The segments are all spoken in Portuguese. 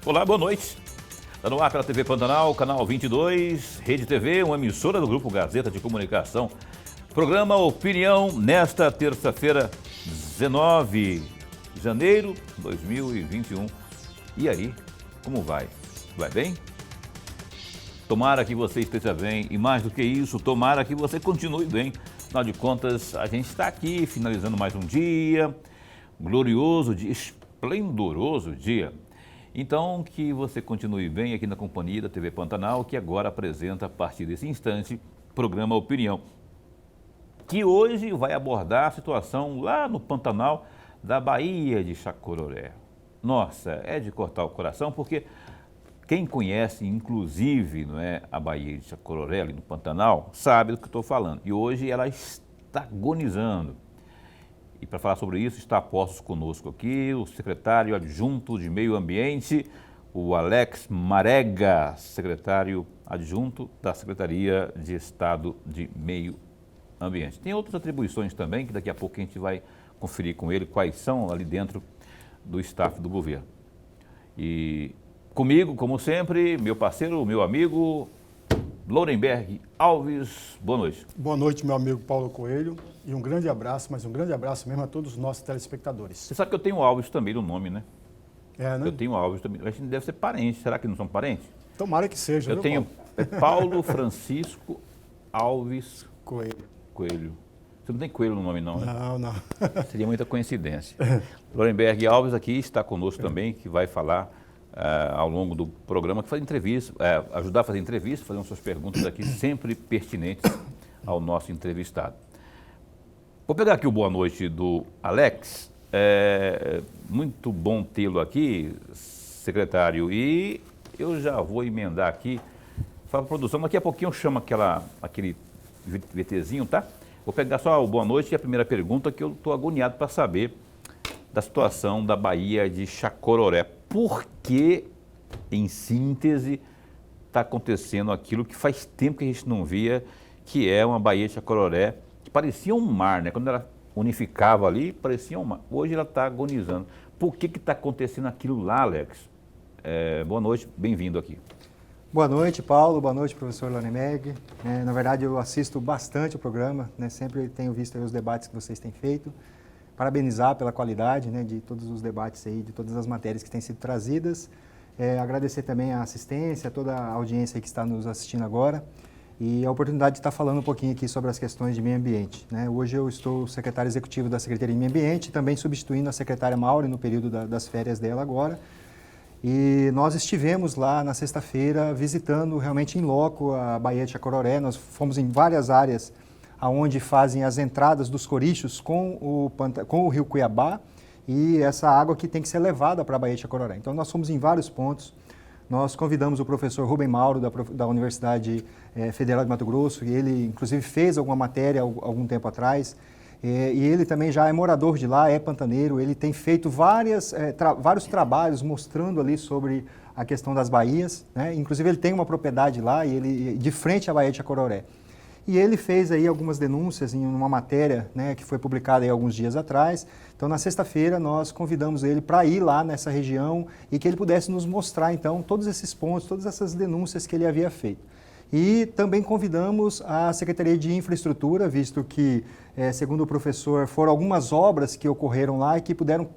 Olá, boa noite. Está no ar pela TV Pantanal, canal 22, Rede TV, uma emissora do Grupo Gazeta de Comunicação. Programa Opinião nesta terça-feira, 19 de janeiro de 2021. E aí, como vai? Vai bem? Tomara que você esteja bem e mais do que isso, tomara que você continue bem. Afinal de contas, a gente está aqui finalizando mais um dia, glorioso dia, esplendoroso dia. Então, que você continue bem aqui na companhia da TV Pantanal, que agora apresenta, a partir desse instante, o programa Opinião, que hoje vai abordar a situação lá no Pantanal da Baía de Chacororé. Nossa, é de cortar o coração, porque quem conhece, inclusive, não é, a Baía de Chacororé, ali no Pantanal, sabe do que eu estou falando. E hoje ela está agonizando. E para falar sobre isso, está a postos conosco aqui o secretário adjunto de Meio Ambiente, o Alex Marega, secretário adjunto da Secretaria de Estado de Meio Ambiente. Tem outras atribuições também, que daqui a pouco a gente vai conferir com ele quais são ali dentro do staff do governo. E comigo, como sempre, meu parceiro, meu amigo, Lorenberg Alves. Boa noite. Boa noite, meu amigo Paulo Coelho. E um grande abraço, mas um grande abraço mesmo a todos os nossos telespectadores. Você sabe que eu tenho Alves também no nome, né? É, né? Eu tenho Alves também. A gente deve ser parente. Será que não são parentes? Tomara que seja. Eu viu, tenho Paulo Francisco Alves Coelho. Coelho. Você não tem Coelho no nome, não, né? Não. Seria muita coincidência. Lorenberg Alves aqui está conosco também, que vai falar ao longo do programa, que faz entrevista, ajudar a fazer entrevista, fazendo suas perguntas aqui sempre pertinentes ao nosso entrevistado. Vou pegar aqui o boa noite do Alex. Muito bom tê-lo aqui, secretário. E eu já vou emendar aqui. Fala para a produção, daqui a pouquinho eu chamo aquele VTzinho, tá? Vou pegar só o boa noite e a primeira pergunta, que eu estou agoniado para saber da situação da Baía de Chacororé. Por que, em síntese, está acontecendo aquilo que faz tempo que a gente não via, que é uma Baía de Chacororé, que parecia um mar, né? Quando ela unificava ali, parecia um mar. Hoje ela está agonizando. Por que está acontecendo aquilo lá, Alex? Boa noite, bem-vindo aqui. Boa noite, Paulo. Boa noite, professor Lorenberg. Na verdade, eu assisto bastante o programa, né? Sempre tenho visto aí os debates que vocês têm feito. Parabenizar pela qualidade, né, de todos os debates aí, de todas as matérias que têm sido trazidas. Agradecer também a assistência, a toda a audiência aí que está nos assistindo agora. E a oportunidade de estar falando um pouquinho aqui sobre as questões de meio ambiente, né? Hoje eu estou secretário executivo da Secretaria de Meio Ambiente, também substituindo a secretária Mauri no período das férias dela agora. E nós estivemos lá na sexta-feira visitando realmente em loco a Baía de Chacororé. Nós fomos em várias áreas onde fazem as entradas dos corichos com o rio Cuiabá, e essa água que tem que ser levada para a Baía de Chacororé. Então nós fomos em vários pontos. Nós convidamos o professor Rubem Mauro da Universidade Federal de Mato Grosso, e ele inclusive fez alguma matéria algum tempo atrás. E ele também já é morador de lá, é pantaneiro. Ele tem feito vários trabalhos mostrando ali sobre a questão das baías, né? Inclusive ele tem uma propriedade lá, e ele de frente à Baía de Chacororé. E ele fez aí algumas denúncias em uma matéria, né, que foi publicada aí alguns dias atrás. Então, na sexta-feira, nós convidamos ele para ir lá nessa região e que ele pudesse nos mostrar, então, todos esses pontos, todas essas denúncias que ele havia feito. E também convidamos a Secretaria de Infraestrutura, visto que, segundo o professor, foram algumas obras que ocorreram lá e que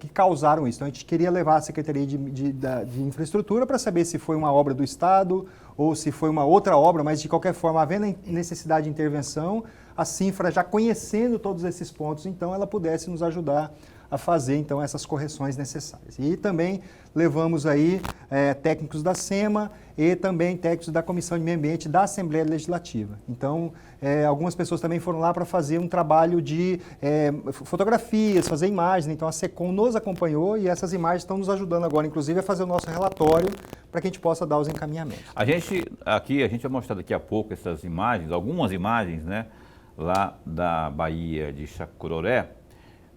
causaram isso. Então, a gente queria levar a Secretaria de Infraestrutura para saber se foi uma obra do Estado ou se foi uma outra obra, mas de qualquer forma, havendo necessidade de intervenção, a Cinfra, já conhecendo todos esses pontos, então ela pudesse nos ajudar a fazer então essas correções necessárias. E também levamos aí técnicos da SEMA e também técnicos da Comissão de Meio Ambiente da Assembleia Legislativa. Então, algumas pessoas também foram lá para fazer um trabalho de fotografias, fazer imagens. Então, a SECOM nos acompanhou e essas imagens estão nos ajudando agora, inclusive, a fazer o nosso relatório para que a gente possa dar os encaminhamentos. A gente vai mostrar daqui a pouco essas imagens, algumas imagens, né, lá da Baía de Chacororé.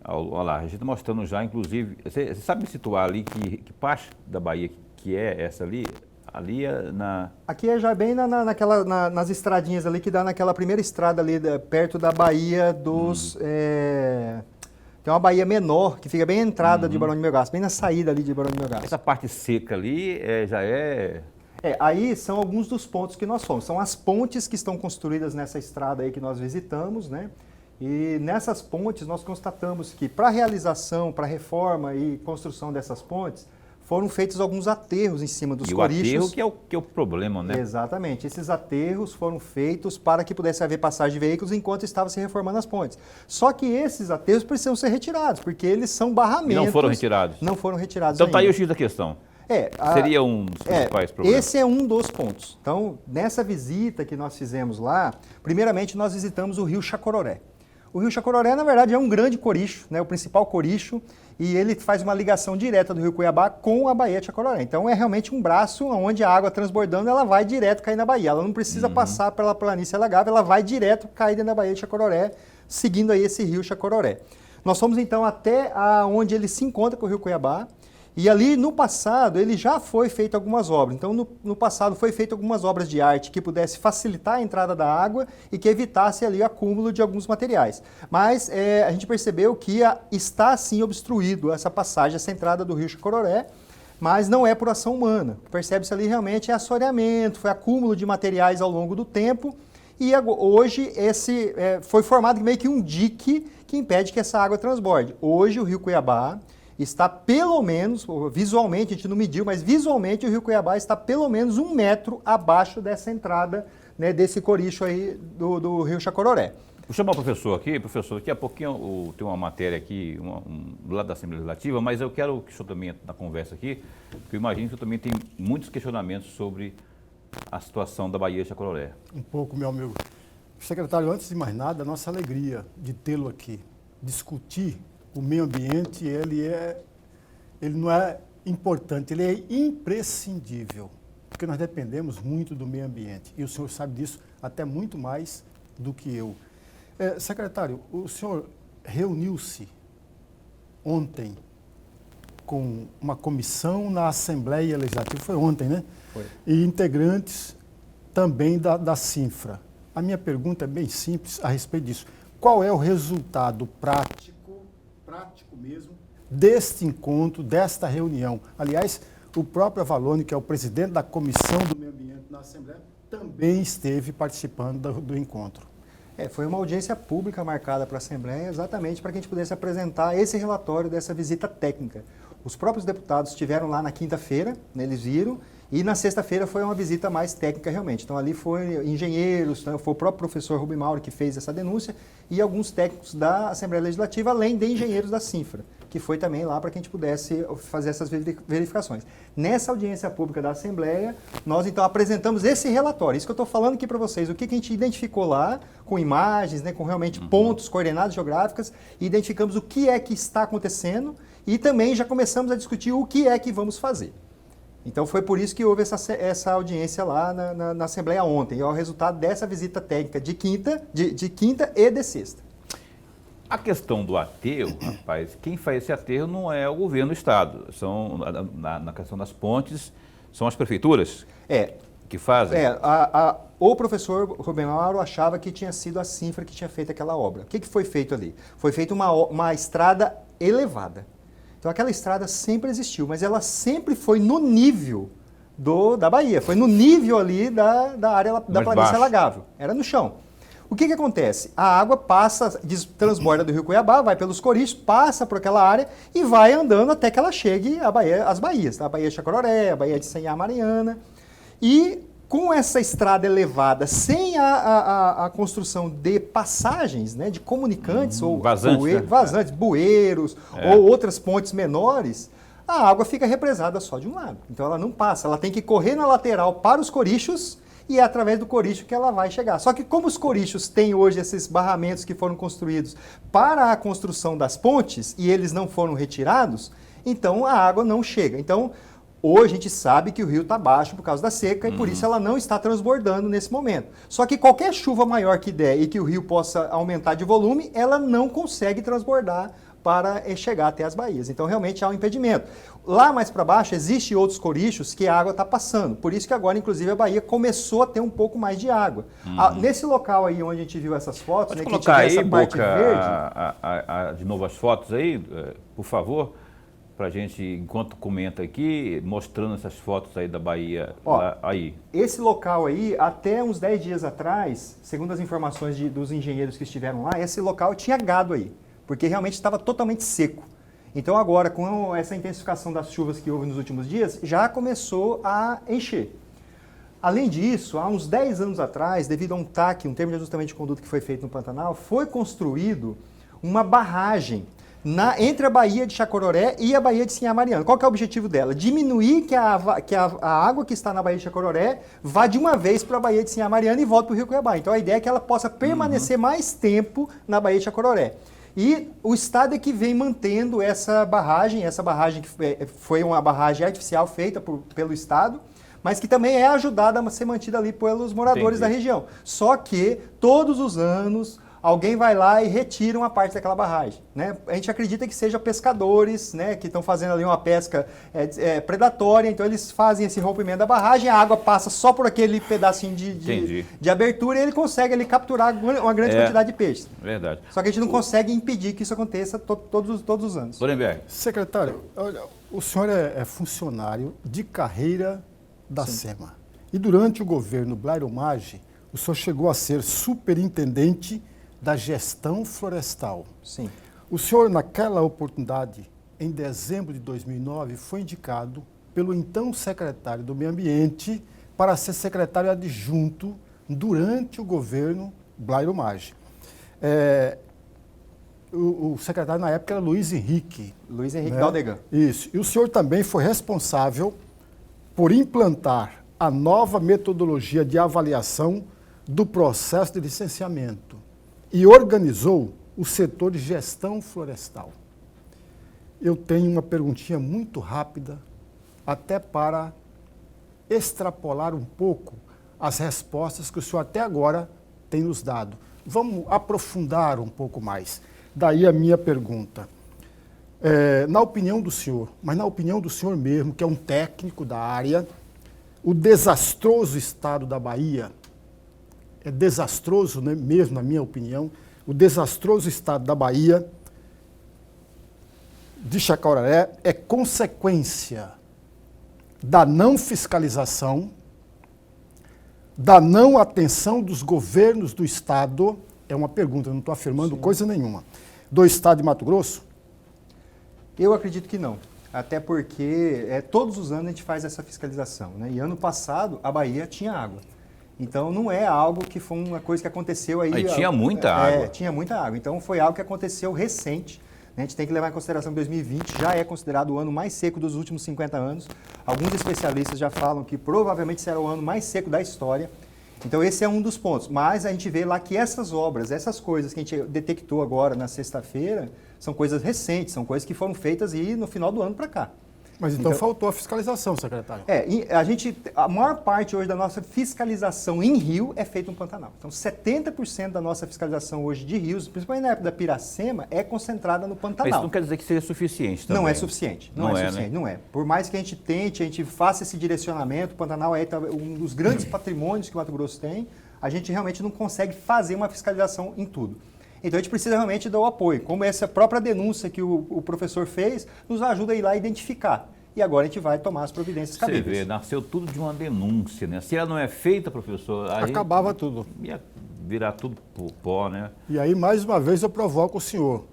Olha lá, a gente está mostrando já, inclusive, você sabe me situar ali que parte da Bahia que é essa ali? Ali é na... Aqui é já bem nas estradinhas ali, que dá naquela primeira estrada ali, perto da Baía dos... tem uma baía menor, que fica bem na entrada de Barão de Melgaço, bem na saída ali de Barão de Melgaço. Essa parte seca ali já é... Aí são alguns dos pontos que nós fomos. São as pontes que estão construídas nessa estrada aí que nós visitamos, né? E nessas pontes nós constatamos que para a realização, para a reforma e construção dessas pontes, foram feitos alguns aterros em cima dos corichos. E o aterro que é o problema, né? Exatamente. Esses aterros foram feitos para que pudesse haver passagem de veículos enquanto estava se reformando as pontes. Só que esses aterros precisam ser retirados, porque eles são barramentos. E não foram retirados? Não foram retirados Então está aí o ainda. X da questão. Seria um dos É, principais problemas. esse é um dos pontos. Então, nessa visita que nós fizemos lá, primeiramente nós visitamos o rio Chacororé. O rio Chacororé, na verdade, é um grande coricho, né, o principal coricho, e ele faz uma ligação direta do rio Cuiabá com a Baía de Chacororé. Então, é realmente um braço onde a água transbordando, ela vai direto cair na baía. Ela não precisa passar pela planície alagável, ela vai direto cair dentro da Baía de Chacororé, seguindo aí esse rio Chacororé. Nós fomos, então, até onde ele se encontra com o rio Cuiabá. E ali, no passado, ele já foi feito algumas obras. Então, no passado, foi feito algumas obras de arte que pudesse facilitar a entrada da água e que evitasse ali o acúmulo de alguns materiais. Mas a gente percebeu que está, sim, obstruído essa passagem, essa entrada do rio Chacororé, mas não é por ação humana. Percebe-se ali realmente assoreamento, foi acúmulo de materiais ao longo do tempo. E hoje foi formado meio que um dique que impede que essa água transborde. Hoje, o rio Cuiabá está pelo menos, visualmente, a gente não mediu, mas visualmente o rio Cuiabá está pelo menos 1 metro abaixo dessa entrada, né, desse coricho aí do rio Chacororé. Vou chamar o professor aqui. Professor, daqui a pouquinho tem uma matéria aqui do lado da Assembleia Legislativa, mas eu quero que o senhor também, na conversa aqui, porque eu imagino que o senhor também tem muitos questionamentos sobre a situação da Baía de Chacororé. Um pouco, meu amigo. Secretário, antes de mais nada, a nossa alegria de tê-lo aqui, discutir o meio ambiente, ele não é importante, ele é imprescindível, porque nós dependemos muito do meio ambiente, e o senhor sabe disso até muito mais do que eu. Secretário, o senhor reuniu-se ontem com uma comissão na Assembleia Legislativa, foi ontem, né? Foi. E integrantes também da CINFRA. A minha pergunta é bem simples a respeito disso. Qual é o resultado prático mesmo, deste encontro, desta reunião? Aliás, o próprio Avalone, que é o presidente da Comissão do Meio Ambiente na Assembleia, também esteve participando do encontro. Foi uma audiência pública marcada para a Assembleia, exatamente para que a gente pudesse apresentar esse relatório dessa visita técnica. Os próprios deputados estiveram lá na quinta-feira, né, eles viram, e na sexta-feira foi uma visita mais técnica realmente. Então ali foi engenheiros, né, foi o próprio professor Rubem Mauro que fez essa denúncia e alguns técnicos da Assembleia Legislativa, além de engenheiros da CINFRA, que foi também lá para que a gente pudesse fazer essas verificações. Nessa audiência pública da Assembleia, nós então apresentamos esse relatório. Isso que eu estou falando aqui para vocês, o que a gente identificou lá, com imagens, né, com realmente pontos, coordenadas geográficas, e identificamos o que é que está acontecendo e também já começamos a discutir o que é que vamos fazer. Então foi por isso que houve essa audiência lá na Assembleia ontem. É o resultado dessa visita técnica de quinta e de sexta. A questão do aterro, rapaz, quem faz esse aterro não é o governo do estado. Na questão das pontes, são as prefeituras que fazem. O professor Rubem Mauro achava que tinha sido a CINFRA que tinha feito aquela obra. O que foi feito ali? Foi feita uma estrada elevada. Então aquela estrada sempre existiu, mas ela sempre foi no nível da Baía, foi no nível ali da área da planície alagável, era no chão. O que acontece? A água transborda do rio Cuiabá, vai pelos corichos, passa por aquela área e vai andando até que ela chegue às baías, a Baía de Chacororé, a Baía de Senhá Mariana. E com essa estrada elevada, sem a construção de passagens, né, de comunicantes, ou vazantes, bueiros, ou outras pontes menores, a água fica represada só de um lado. Então ela não passa, ela tem que correr na lateral para os corichos e é através do coricho que ela vai chegar. Só que como os corichos têm hoje esses barramentos que foram construídos para a construção das pontes e eles não foram retirados, então a água não chega. Então, hoje a gente sabe que o rio está baixo por causa da seca e por isso ela não está transbordando nesse momento. Só que qualquer chuva maior que der e que o rio possa aumentar de volume, ela não consegue transbordar para chegar até as baías. Então, realmente há um impedimento. Lá mais para baixo, existem outros corichos que a água está passando. Por isso que agora, inclusive, a Bahia começou a ter um pouco mais de água. Nesse local aí onde a gente viu essas fotos, Pode né, colocar que a gente vê aí, essa parte Boca, de novo as fotos aí, por favor, para a gente, enquanto comenta aqui, mostrando essas fotos aí da Bahia. Lá, aí. Esse local aí, até uns 10 dias atrás, segundo as informações dos engenheiros que estiveram lá, esse local tinha gado aí, porque realmente estava totalmente seco. Então agora, com essa intensificação das chuvas que houve nos últimos dias, já começou a encher. Além disso, há uns 10 anos atrás, devido a um TAC, um termo de ajustamento de conduta que foi feito no Pantanal, foi construído uma barragem entre a Baía de Chacororé e a Baía de Sinhá Mariano. Qual que é o objetivo dela? Diminuir que a água que está na Baía de Chacororé vá de uma vez para a Baía de Sinhá Mariano e volte para o Rio Cuiabá. Então a ideia é que ela possa permanecer mais tempo na Baía de Chacororé. E o Estado é que vem mantendo essa barragem que foi uma barragem artificial feita pelo Estado, mas que também é ajudada a ser mantida ali pelos moradores da região. Só que todos os anos alguém vai lá e retira uma parte daquela barragem, né? A gente acredita que seja pescadores, né, que estão fazendo ali uma pesca predatória, então eles fazem esse rompimento da barragem, a água passa só por aquele pedacinho de abertura e ele consegue ali capturar uma grande quantidade de peixes. Verdade. Só que a gente não consegue impedir que isso aconteça todos os anos. Lorenberg. Secretário, olha, o senhor é funcionário de carreira da SEMA. E durante o governo Blairo Maggi, o senhor chegou a ser superintendente da gestão florestal. Sim. O senhor, naquela oportunidade, em dezembro de 2009, foi indicado pelo então secretário do Meio Ambiente para ser secretário adjunto durante o governo Blairo Maggi. O secretário na época era Luiz Henrique. Luiz Henrique Galdegan. Isso. E o senhor também foi responsável por implantar a nova metodologia de avaliação do processo de licenciamento e organizou o setor de gestão florestal. Eu tenho uma perguntinha muito rápida, até para extrapolar um pouco as respostas que o senhor até agora tem nos dado. Vamos aprofundar um pouco mais. Daí a minha pergunta. Na opinião do senhor, mas na opinião do senhor mesmo, que é um técnico da área, o desastroso estado da Bahia, é desastroso, né, mesmo na minha opinião, o desastroso estado da Bahia de Chacororé é consequência da não fiscalização, da não atenção dos governos do estado, é uma pergunta, eu não estou afirmando coisa nenhuma, do estado de Mato Grosso? Eu acredito que não. Até porque todos os anos a gente faz essa fiscalização, né? E ano passado a Bahia tinha água. Então não é algo que foi uma coisa que aconteceu aí. Tinha muita água. Tinha muita água. Então foi algo que aconteceu recente. Né? A gente tem que levar em consideração que 2020 já é considerado o ano mais seco dos últimos 50 anos. Alguns especialistas já falam que provavelmente será o ano mais seco da história. Então esse é um dos pontos. Mas a gente vê lá que essas obras, essas coisas que a gente detectou agora na sexta-feira, são coisas recentes, são coisas que foram feitas aí no final do ano para cá. Mas então faltou a fiscalização, secretário. A maior parte hoje da nossa fiscalização em rio é feita no Pantanal. Então 70% da nossa fiscalização hoje de rios, principalmente na época da Piracema, é concentrada no Pantanal. Mas isso não quer dizer que seja suficiente também. Não é suficiente. Não é suficiente, né? Não é. Por mais que a gente tente, a gente faça esse direcionamento, o Pantanal é um dos grandes patrimônios que o Mato Grosso tem, a gente realmente não consegue fazer uma fiscalização em tudo. Então a gente precisa realmente dar o apoio. Como essa própria denúncia que o professor fez, nos ajuda a ir lá a identificar. E agora a gente vai tomar as providências cabíveis. Você vê, nasceu tudo de uma denúncia, né? Se ela não é feita, professor, acabava tudo. Ia virar tudo por pó, né? E aí, mais uma vez, eu provoco o senhor.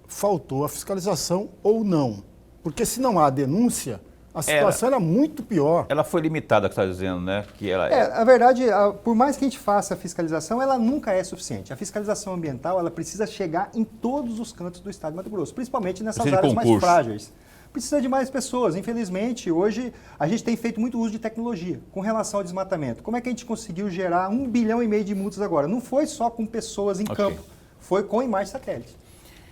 Faltou a fiscalização ou não? Porque se não há denúncia, a situação era muito pior. Ela foi limitada, que você está dizendo, né? Que ela na verdade, por mais que a gente faça a fiscalização, ela nunca é suficiente. A fiscalização ambiental, ela precisa chegar em todos os cantos do estado de Mato Grosso, principalmente nessas áreas mais frágeis. Precisa de mais pessoas. Infelizmente, hoje a gente tem feito muito uso de tecnologia com relação ao desmatamento. Como é que a gente conseguiu gerar 1,5 bilhão de multas agora? Não foi só com pessoas em campo, foi com imagens satélite.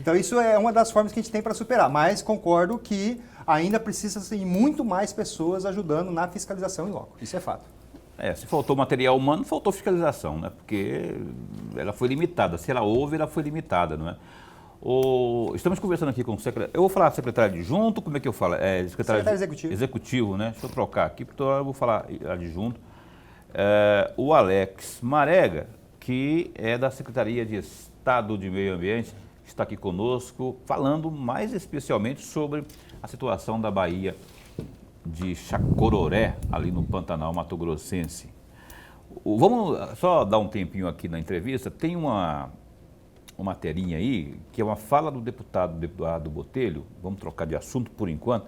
Então isso é uma das formas que a gente tem para superar, mas concordo que ainda precisa ser muito mais pessoas ajudando na fiscalização em loco. Isso é fato. Se faltou material humano, faltou fiscalização, né? Porque ela foi limitada. Se ela houve, ela foi limitada, não é? Estamos conversando aqui com o secretário. Eu vou falar secretário adjunto, como é que eu falo? Secretário executivo. Executivo, né? Deixa eu trocar aqui, porque eu vou falar adjunto. O Alex Marega, que é da Secretaria de Estado de Meio Ambiente, está aqui conosco, falando mais especialmente sobre a situação da Baía de Chacororé, ali no Pantanal Mato Grossense. Vamos só dar um tempinho aqui na entrevista. Tem uma materinha aí, que é uma fala do deputado Botelho. Vamos trocar de assunto por enquanto.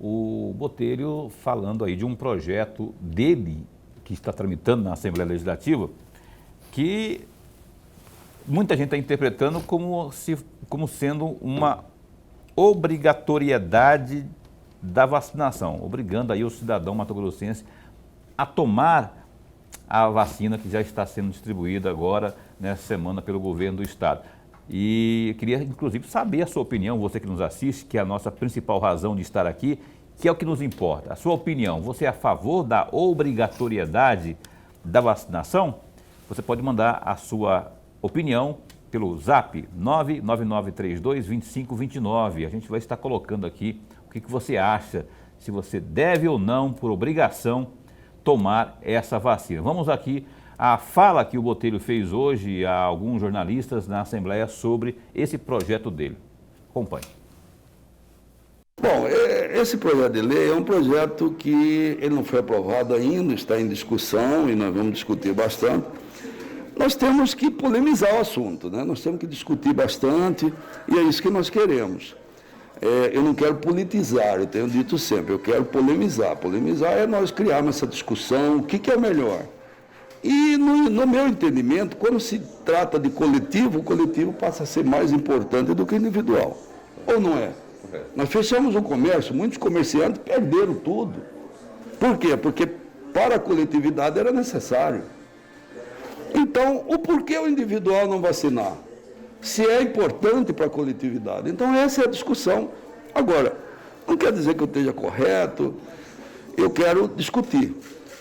O Botelho falando aí de um projeto dele, que está tramitando na Assembleia Legislativa, que muita gente está interpretando como sendo uma obrigatoriedade da vacinação, obrigando aí o cidadão mato-grossense a tomar a vacina que já está sendo distribuída agora, nessa semana, pelo governo do estado. E eu queria, inclusive, saber a sua opinião, você que nos assiste, que é a nossa principal razão de estar aqui, que é o que nos importa. A sua opinião, você é a favor da obrigatoriedade da vacinação? Você pode mandar a sua opinião pelo zap 999322529. A gente vai estar colocando aqui o que você acha, se você deve ou não, por obrigação, tomar essa vacina. Vamos aqui à fala que o Botelho fez hoje a alguns jornalistas na Assembleia sobre esse projeto dele. Acompanhe. Bom, esse projeto de lei é um projeto que ele não foi aprovado ainda, está em discussão e nós vamos discutir bastante. Nós temos que polemizar o assunto, né? Nós temos que discutir bastante e é isso que nós queremos. Eu não quero politizar, eu tenho dito sempre, eu quero polemizar. Polemizar é nós criarmos essa discussão, o que é o melhor. E no meu entendimento, quando se trata de coletivo, o coletivo passa a ser mais importante do que o individual. Ou não é? Nós fechamos o comércio, muitos comerciantes perderam tudo. Por quê? Porque para a coletividade era necessário. Então, o porquê o individual não vacinar? Se é importante para a coletividade. Então, essa é a discussão. Agora, não quer dizer que eu esteja correto, eu quero discutir.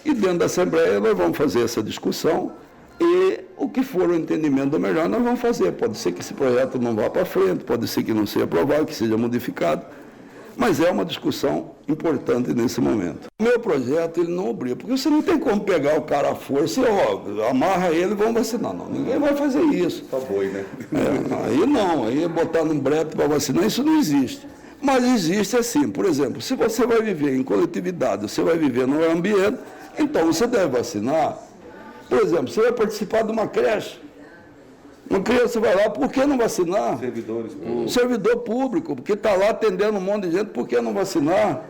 E dentro da Assembleia nós vamos fazer essa discussão e o que for o entendimento melhor nós vamos fazer. Pode ser que esse projeto não vá para frente, pode ser que não seja aprovado, que seja modificado, mas é uma discussão importante nesse momento. O meu projeto, ele não obriga, porque você não tem como pegar o cara à força e, amarra ele e vão vacinar. Não, ninguém vai fazer isso. Tá boi, né? Aí não, aí botar num brete para vacinar, isso não existe. Mas existe assim, por exemplo, se você vai viver em coletividade, você vai viver no ambiente, então você deve vacinar. Por exemplo, você vai participar de uma creche. Uma criança vai lá, por que não vacinar? Servidores públicos. Servidor público, porque está lá atendendo um monte de gente, por que não vacinar?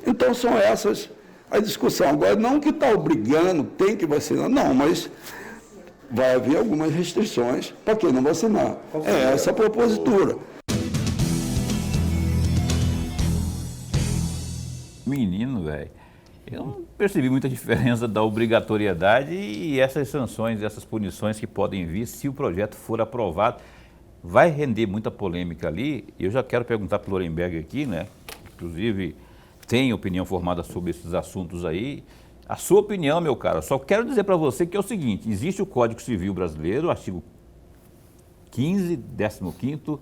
Então são essas as discussões. Agora, não que está obrigando, tem que vacinar, não, mas vai haver algumas restrições para quem não vacinar. É essa a propositura. Menino, velho, eu não percebi muita diferença da obrigatoriedade e essas sanções, essas punições que podem vir se o projeto for aprovado. Vai render muita polêmica ali. Eu já quero perguntar para o Lorenberg aqui, né? Inclusive, tem opinião formada sobre esses assuntos aí. A sua opinião, meu caro, só quero dizer para você que é o seguinte, existe o Código Civil Brasileiro, artigo 15, 15º,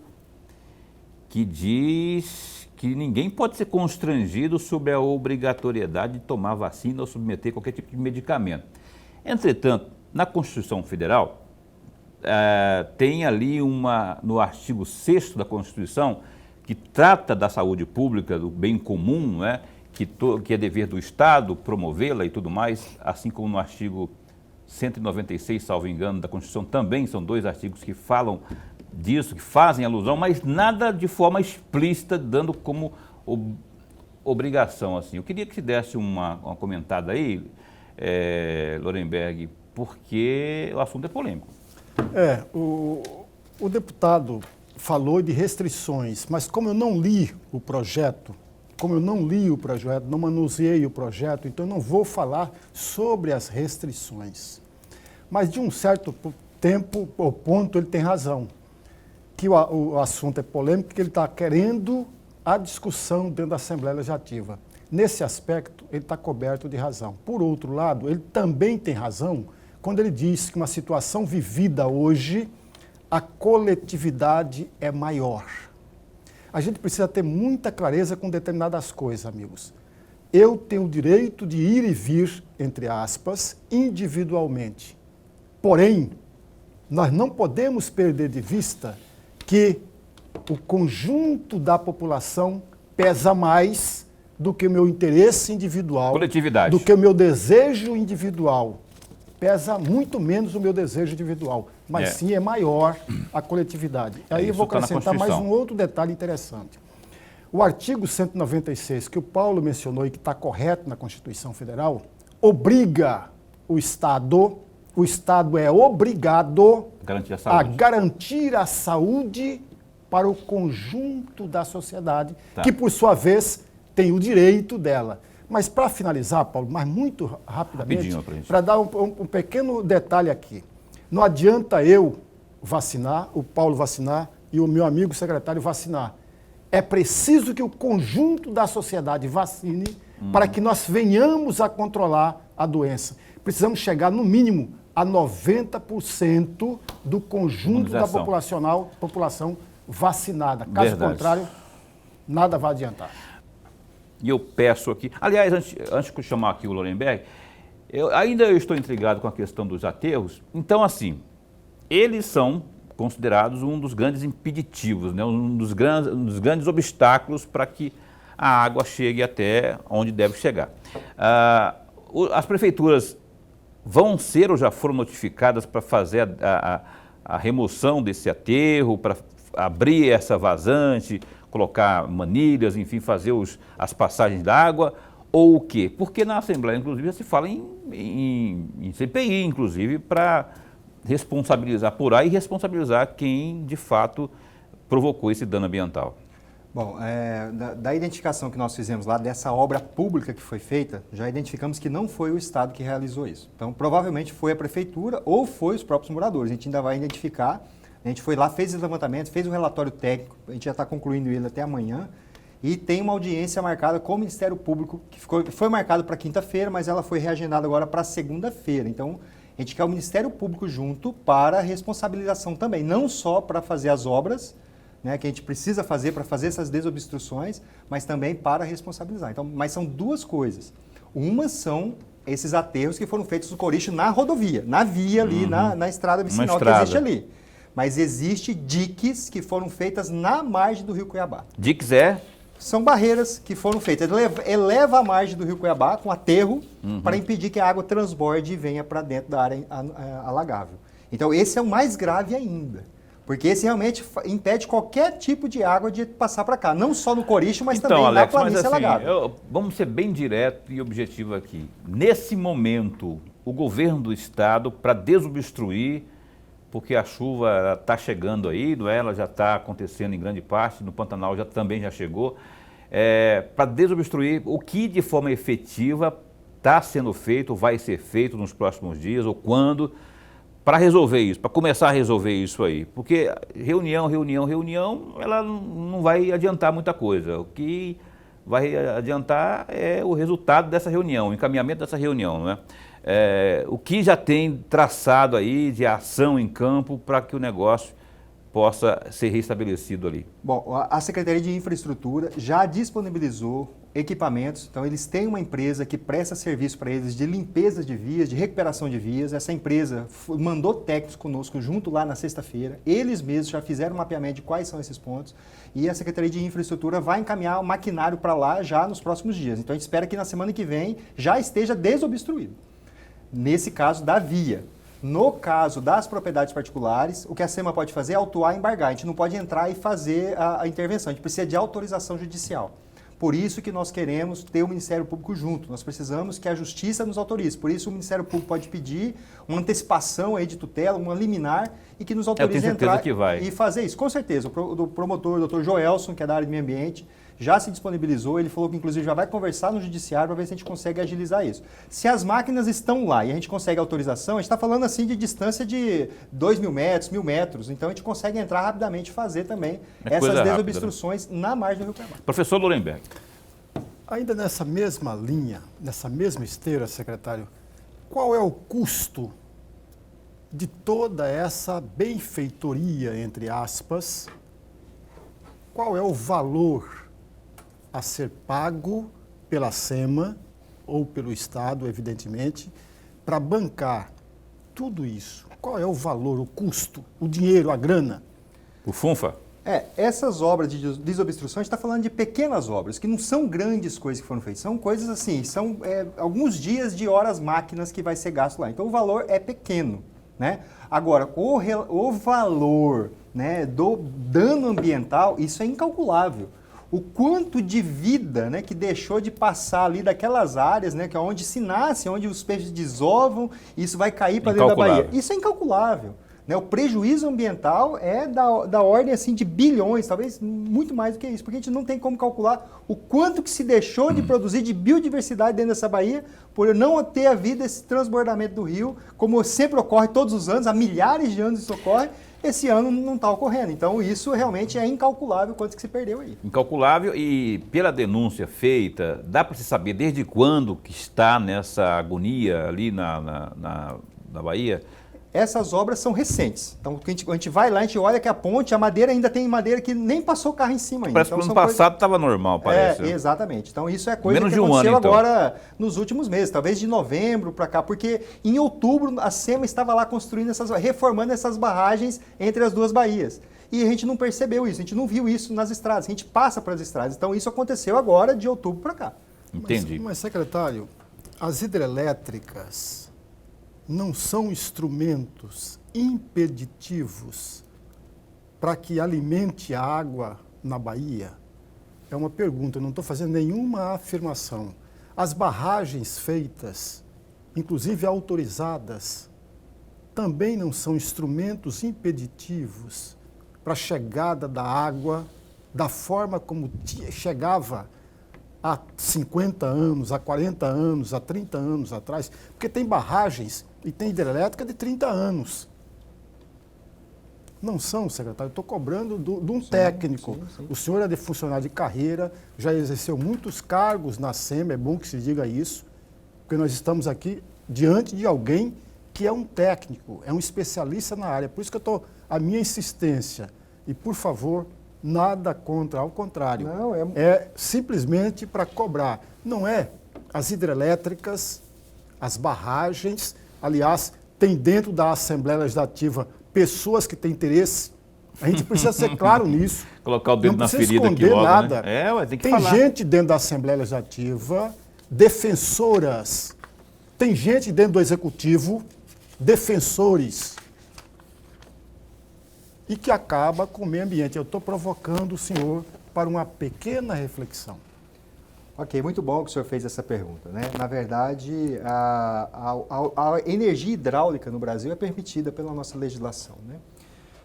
que diz que ninguém pode ser constrangido sobre a obrigatoriedade de tomar vacina ou submeter qualquer tipo de medicamento. Entretanto, na Constituição Federal, tem ali no artigo 6º da Constituição, que trata da saúde pública, do bem comum, né, que é dever do Estado promovê-la e tudo mais, assim como no artigo 196, salvo engano, da Constituição, também são dois artigos que falam disso, que fazem alusão, mas nada de forma explícita, dando como obrigação. Assim. Eu queria que você desse uma comentada aí, Lorenberg, porque o assunto é polêmico. O deputado falou de restrições, mas como eu não li o projeto, não manuseei o projeto, então eu não vou falar sobre as restrições. Mas de um certo tempo ou ponto ele tem razão, que o assunto é polêmico, que ele está querendo a discussão dentro da Assembleia Legislativa. Nesse aspecto, ele está coberto de razão. Por outro lado, ele também tem razão quando ele diz que uma situação vivida hoje, a coletividade é maior. A gente precisa ter muita clareza com determinadas coisas, amigos. Eu tenho o direito de ir e vir, entre aspas, individualmente. Porém, nós não podemos perder de vista que o conjunto da população pesa mais do que o meu interesse individual, Coletividade. do que o meu desejo individual. Pesa muito menos o meu desejo individual, mas sim é maior a coletividade. Aí eu vou Isso tá na acrescentar mais Constituição. um outro detalhe interessante. O artigo 196, que o Paulo mencionou e que está correto na Constituição Federal, obriga o Estado é obrigado Garantir a a saúde. garantir a saúde para o conjunto da sociedade, Tá. que por sua vez tem o direito dela. Mas para finalizar, Paulo, mas muito rapidamente, Rapidinho, pra gente. para dar um pequeno detalhe aqui. Não adianta eu vacinar, o Paulo vacinar e o meu amigo secretário vacinar. É preciso que o conjunto da sociedade vacine para que nós venhamos a controlar a doença. Precisamos chegar, no mínimo, a 90% do conjunto da Imunização. população vacinada. Caso Verdade. contrário, nada vai adiantar. E eu peço aqui, aliás, antes de eu chamar aqui o Lorenberg, eu estou intrigado com a questão dos aterros. Então, assim, eles são considerados um dos grandes impeditivos, né? Um dos grandes obstáculos para que a água chegue até onde deve chegar. As prefeituras vão ser ou já foram notificadas para fazer a remoção desse aterro, para abrir essa vazante, colocar manilhas, enfim, fazer as passagens da água, ou o quê? Porque na Assembleia, inclusive, já se fala em CPI, inclusive, para responsabilizar, apurar e responsabilizar quem, de fato, provocou esse dano ambiental. Bom, da identificação que nós fizemos lá, dessa obra pública que foi feita, já identificamos que não foi o Estado que realizou isso. Então, provavelmente foi a Prefeitura ou foi os próprios moradores. A gente ainda vai identificar. A gente foi lá, fez esse levantamento, fez um relatório técnico, a gente já está concluindo ele até amanhã, e tem uma audiência marcada com o Ministério Público, que foi marcada para quinta-feira, mas ela foi reagendada agora para segunda-feira. Então, a gente quer o Ministério Público junto para responsabilização também, não só para fazer as obras, né, que a gente precisa fazer para fazer essas desobstruções, mas também para responsabilizar. Então, mas são duas coisas. Uma são esses aterros que foram feitos no Coricho na rodovia, na via ali, na estrada vicinal que existe ali. Mas existe diques que foram feitas na margem do Rio Cuiabá. Diques são barreiras que foram feitas. Eleva a margem do Rio Cuiabá com aterro para impedir que a água transborde e venha para dentro da área alagável. Então, esse é o mais grave ainda. Porque esse realmente impede qualquer tipo de água de passar para cá. Não só no Coricho, mas também Alex, na planície alagável. Vamos ser bem direto e objetivo aqui. Nesse momento, o governo do estado, para desobstruir, porque a chuva está chegando aí, não é? Ela já está acontecendo em grande parte, no Pantanal também já chegou. Para desobstruir, o que de forma efetiva está sendo feito, vai ser feito nos próximos dias, ou quando, para resolver isso, para começar a resolver isso aí. Porque reunião, ela não vai adiantar muita coisa. O que vai adiantar é o resultado dessa reunião, o encaminhamento dessa reunião, não é? O que já tem traçado aí de ação em campo para que o negócio possa ser restabelecido ali? Bom, a Secretaria de Infraestrutura já disponibilizou equipamentos, então eles têm uma empresa que presta serviço para eles de limpeza de vias, de recuperação de vias. Essa empresa mandou técnicos conosco junto lá na sexta-feira, eles mesmos já fizeram um mapeamento de quais são esses pontos e a Secretaria de Infraestrutura vai encaminhar o maquinário para lá já nos próximos dias. Então a gente espera que na semana que vem já esteja desobstruído. Nesse caso da via. No caso das propriedades particulares, o que a SEMA pode fazer é autuar e embargar. A gente não pode entrar e fazer a intervenção, a gente precisa de autorização judicial. Por isso que nós queremos ter o Ministério Público junto, nós precisamos que a Justiça nos autorize. Por isso o Ministério Público pode pedir uma antecipação aí de tutela, uma liminar, e que nos autorize a entrar e fazer isso. Com certeza, o promotor, o Dr. Joelson, que é da área de meio ambiente, já se disponibilizou, ele falou que inclusive já vai conversar no judiciário para ver se a gente consegue agilizar isso. Se as máquinas estão lá e a gente consegue autorização, a gente está falando assim de distância de 2.000 metros, 1.000 metros, então a gente consegue entrar rapidamente e fazer também essas desobstruções na margem do Rio Cuiabá. Professor Lorenberg. Ainda nessa mesma linha, nessa mesma esteira, secretário, qual é o custo de toda essa benfeitoria, entre aspas, qual é o valor a ser pago pela SEMA ou pelo Estado, evidentemente, para bancar tudo isso? Qual é o valor, o custo, o dinheiro, a grana? O Funfa? Essas obras de desobstrução, a gente está falando de pequenas obras, que não são grandes coisas que foram feitas, são coisas assim, são alguns dias de horas máquinas que vai ser gasto lá. Então o valor é pequeno, né? Agora, o valor, né, do dano ambiental, isso é incalculável. O quanto de vida, né, que deixou de passar ali daquelas áreas, né, que é onde se nasce, onde os peixes desovam, e isso vai cair para dentro da Bahia. Isso é incalculável. Né? O prejuízo ambiental é da ordem assim, de bilhões, talvez muito mais do que isso, porque a gente não tem como calcular o quanto que se deixou de produzir de biodiversidade dentro dessa baía por não ter havido esse transbordamento do rio, como sempre ocorre todos os anos, há milhares de anos isso ocorre, esse ano não está ocorrendo. Então isso realmente é incalculável quanto que se perdeu aí. Incalculável, e pela denúncia feita, dá para se saber desde quando que está nessa agonia ali na Bahia? Essas obras são recentes. Então, a gente vai lá, a gente olha que a ponte, a madeira ainda tem madeira que nem passou carro em cima ainda. Parece que no ano passado estava normal, parece. Exatamente. Então, isso é coisa Menos que de um aconteceu ano, então. agora nos últimos meses, talvez de novembro para cá, porque em outubro a SEMA estava lá construindo reformando essas barragens entre as duas baías. E a gente não percebeu isso, a gente não viu isso nas estradas, a gente passa para as estradas. Então, isso aconteceu agora de outubro para cá. Entendi. Mas, secretário, as hidrelétricas não são instrumentos impeditivos para que alimente a água na Bahia? É uma pergunta, eu não estou fazendo nenhuma afirmação. As barragens feitas, inclusive autorizadas, também não são instrumentos impeditivos para a chegada da água da forma como chegava há 50 anos, há 40 anos, há 30 anos atrás, porque tem barragens e tem hidrelétrica de 30 anos. Não são, secretário, eu estou cobrando de um técnico. Sim. O senhor é de funcionário de carreira, já exerceu muitos cargos na SEMA, é bom que se diga isso, porque nós estamos aqui diante de alguém que é um técnico, é um especialista na área. Por isso que a minha insistência, e por favor, nada contra, ao contrário. Não, é simplesmente para cobrar. Não é as hidrelétricas, as barragens. Aliás, tem dentro da Assembleia Legislativa pessoas que têm interesse. A gente precisa ser claro nisso. Colocar o dedo não na precisa ferida aqui esconder logo, nada. né? Tem que tem falar. gente dentro da Assembleia Legislativa, defensoras. Tem gente dentro do Executivo, defensores. E que acaba com o meio ambiente. Eu estou provocando o senhor para uma pequena reflexão. Ok, muito bom que o senhor fez essa pergunta, né? Na verdade, a energia hidráulica no Brasil é permitida pela nossa legislação, né?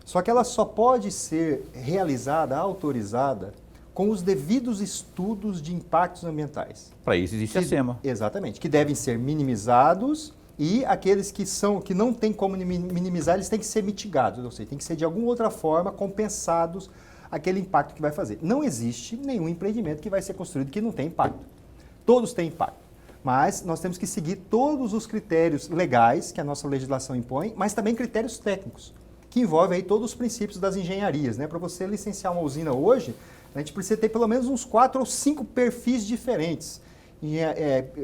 Só que ela só pode ser realizada, autorizada, com os devidos estudos de impactos ambientais. Para isso existe a SEMA. Exatamente, que devem ser minimizados e aqueles que não tem como minimizar, eles têm que ser mitigados, ou seja, tem que ser de alguma outra forma compensados aquele impacto que vai fazer. Não existe nenhum empreendimento que vai ser construído que não tem impacto. Todos têm impacto. Mas nós temos que seguir todos os critérios legais que a nossa legislação impõe, mas também critérios técnicos, que envolvem aí todos os princípios das engenharias, né? Para você licenciar uma usina hoje, a gente precisa ter pelo menos uns 4 ou 5 perfis diferentes.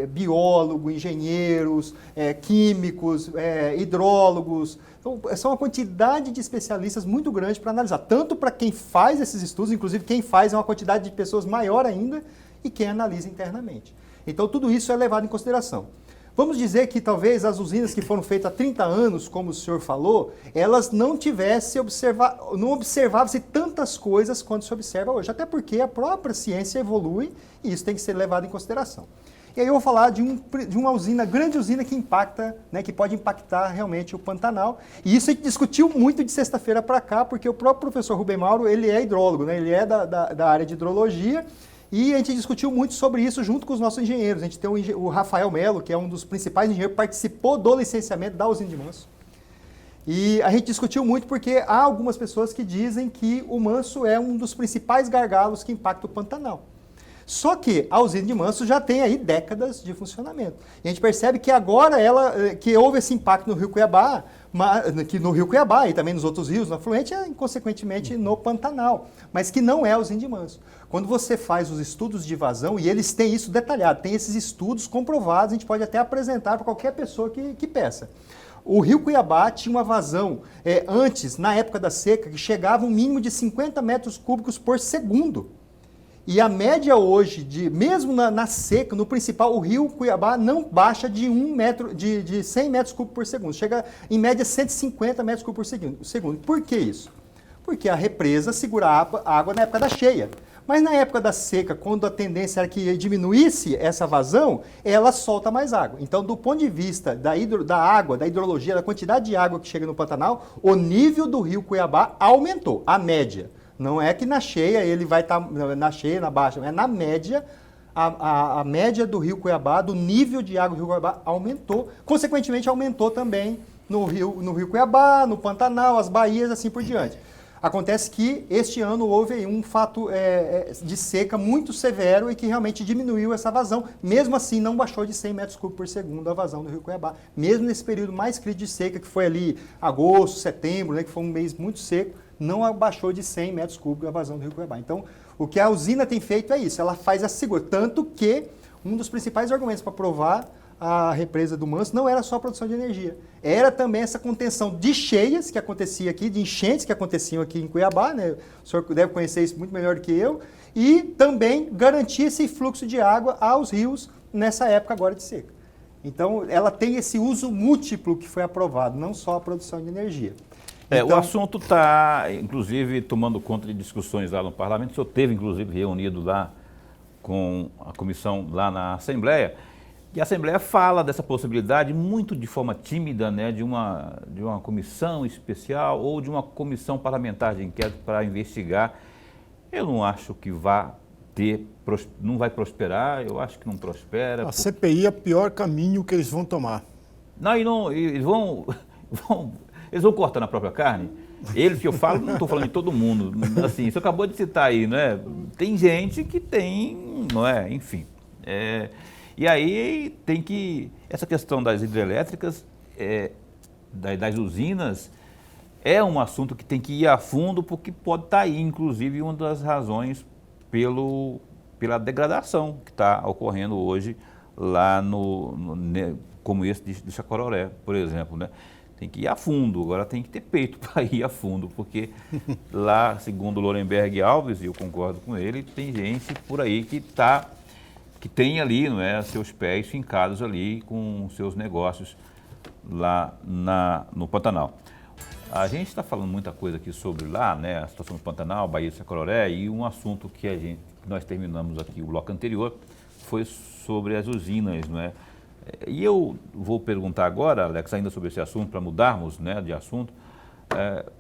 Biólogo, engenheiros, químicos, hidrólogos. Então, são uma quantidade de especialistas muito grande para analisar. Tanto para quem faz esses estudos, inclusive quem faz é uma quantidade de pessoas maior ainda, e quem analisa internamente. Então, tudo isso é levado em consideração. Vamos dizer que talvez as usinas que foram feitas há 30 anos, como o senhor falou, elas não observavam-se tantas coisas quanto se observa hoje. Até porque a própria ciência evolui e isso tem que ser levado em consideração. E aí eu vou falar de uma usina, grande usina que impacta, né, que pode impactar realmente o Pantanal. E isso a gente discutiu muito de sexta-feira para cá, porque o próprio professor Rubem Mauro, ele é hidrólogo, né, ele é da área de hidrologia. E a gente discutiu muito sobre isso junto com os nossos engenheiros. A gente tem o Rafael Melo, que é um dos principais engenheiros, participou do licenciamento da usina de Manso. E a gente discutiu muito porque há algumas pessoas que dizem que o Manso é um dos principais gargalos que impacta o Pantanal. Só que a usina de Manso já tem aí décadas de funcionamento. E a gente percebe que agora que houve esse impacto no Rio Cuiabá, que no Rio Cuiabá e também nos outros rios, no afluente, e consequentemente no Pantanal, mas que não é a usina de Manso. Quando você faz os estudos de vazão, e eles têm isso detalhado, tem esses estudos comprovados, a gente pode até apresentar para qualquer pessoa que peça. O Rio Cuiabá tinha uma vazão, antes, na época da seca, que chegava um mínimo de 50 metros cúbicos por segundo. E a média hoje, mesmo na seca, no principal, o Rio Cuiabá não baixa de 100 metros cúbicos por segundo. Chega, em média, 150 metros cúbicos por segundo. Por que isso? Porque a represa segura a água na época da cheia. Mas na época da seca, quando a tendência era que diminuísse essa vazão, ela solta mais água. Então, do ponto de vista da água, da hidrologia, da quantidade de água que chega no Pantanal, o nível do Rio Cuiabá aumentou, a média. Não é que na cheia ele vai estar na cheia, na baixa, é na média, a média do Rio Cuiabá, do nível de água do Rio Cuiabá aumentou. Consequentemente, aumentou também no Rio Cuiabá, no Pantanal, as baías, assim por diante. Acontece que este ano houve aí um fato de seca muito severo e que realmente diminuiu essa vazão. Mesmo assim, não baixou de 100 metros cúbicos por segundo a vazão do Rio Cuiabá. Mesmo nesse período mais crítico de seca, que foi ali agosto, setembro, né, que foi um mês muito seco, não abaixou de 100 metros cúbicos a vazão do Rio Cuiabá. Então, o que a usina tem feito é isso, ela faz a segura. Tanto que um dos principais argumentos para provar a represa do Manso não era só a produção de energia, era também essa contenção de cheias que acontecia aqui, de enchentes que aconteciam aqui em Cuiabá, né? O senhor deve conhecer isso muito melhor do que eu, e também garantir esse fluxo de água aos rios nessa época agora de seca. Então, ela tem esse uso múltiplo que foi aprovado, não só a produção de energia. O assunto está, inclusive, tomando conta de discussões lá no Parlamento. O senhor esteve, inclusive, reunido lá com a comissão lá na Assembleia. E a Assembleia fala dessa possibilidade muito de forma tímida, né, de uma comissão especial ou de uma comissão parlamentar de inquérito para investigar. Eu não acho que não vai prosperar, eu acho que não prospera. CPI é o pior caminho que eles vão tomar. Eles vão cortar na própria carne. Eles que eu falo, não estou falando de todo mundo. Assim, você acabou de citar aí, não é? Tem gente que tem, não é? Enfim. E aí tem que... Essa questão das hidrelétricas, das usinas, é um assunto que tem que ir a fundo, porque pode estar aí, inclusive, uma das razões pela degradação que está ocorrendo hoje lá como esse de Chacororé, por exemplo, né? Tem que ir a fundo, agora tem que ter peito para ir a fundo, porque lá, segundo o Lorenberg Alves, e eu concordo com ele, tem gente por aí que tem ali, não é, seus pés fincados ali com seus negócios lá no Pantanal. A gente está falando muita coisa aqui sobre lá, né, a situação do Pantanal, Baía de Chacororé, e um assunto que nós terminamos aqui o bloco anterior foi sobre as usinas, não é? E eu vou perguntar agora, Alex, ainda sobre esse assunto, para mudarmos, né, de assunto,